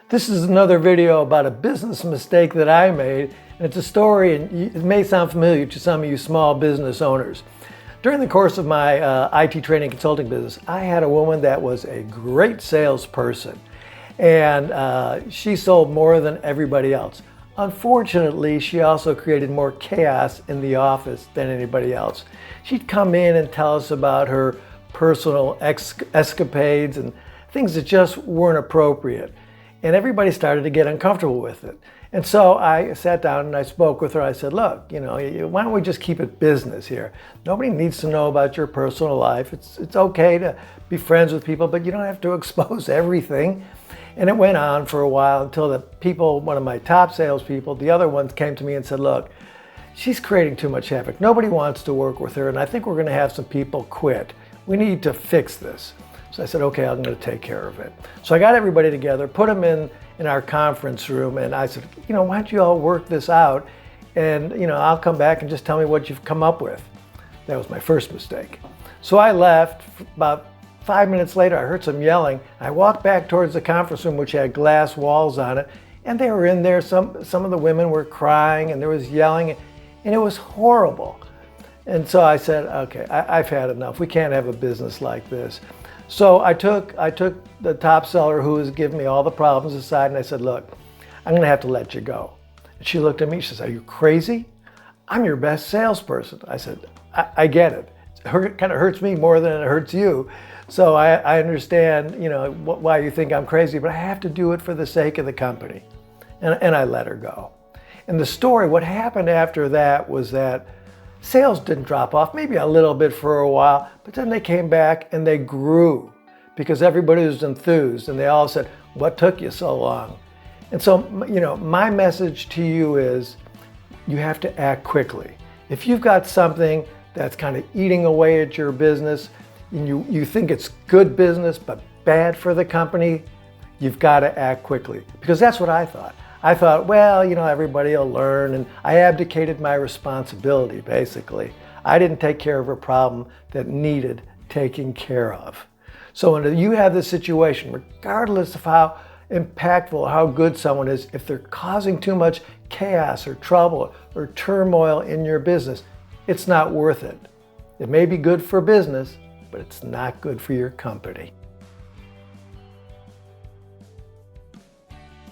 This is another video about a business mistake that I made, and it's a story, and it may sound familiar to some of you small business owners. During the course of my IT training consulting business, I had a woman that was a great salesperson, and she sold more than everybody else. Unfortunately, she also created more chaos in the office than anybody else. She'd come in and tell us about her personal escapades and things that just weren't appropriate. And everybody started to get uncomfortable with it. And so I sat down and I spoke with her. I said, look, why don't we just keep it business here? Nobody needs to know about your personal life. It's okay to be friends with people, but you don't have to expose everything. And it went on for a while until the people, one of my top salespeople, the other ones came to me and said, look, she's creating too much havoc. Nobody wants to work with her, and I think we're going to have some people quit. We need to fix this. So I said, okay, I'm going to take care of it. So I got everybody together, put them in our conference room, and I said, why don't you all work this out? And, I'll come back and just tell me what you've come up with. That was my first mistake. So I left. About 5 minutes later, I heard some yelling. I walked back towards the conference room, which had glass walls on it, and they were in there. Some of the women were crying, and there was yelling, and it was horrible. And so I said, okay, I've had enough. We can't have a business like this. So I took the top seller who was giving me all the problems aside, and I said, look, I'm going to have to let you go. And she looked at me, she said, are you crazy? I'm your best salesperson. I said, I get it. It kind of hurts me more than it hurts you. So I understand, why you think I'm crazy, but I have to do it for the sake of the company. And I let her go. And the story, what happened after that was that sales didn't drop off, maybe a little bit for a while, but then they came back and they grew because everybody was enthused and they all said, what took you so long? And so, my message to you is you have to act quickly. If you've got something that's kind of eating away at your business and you think it's good business but bad for the company, you've got to act quickly, because that's what I thought. I thought, well, everybody will learn, and I abdicated my responsibility, basically. I didn't take care of a problem that needed taking care of. So when you have this situation, regardless of how impactful, how good someone is, if they're causing too much chaos or trouble or turmoil in your business, it's not worth it. It may be good for business, but it's not good for your company.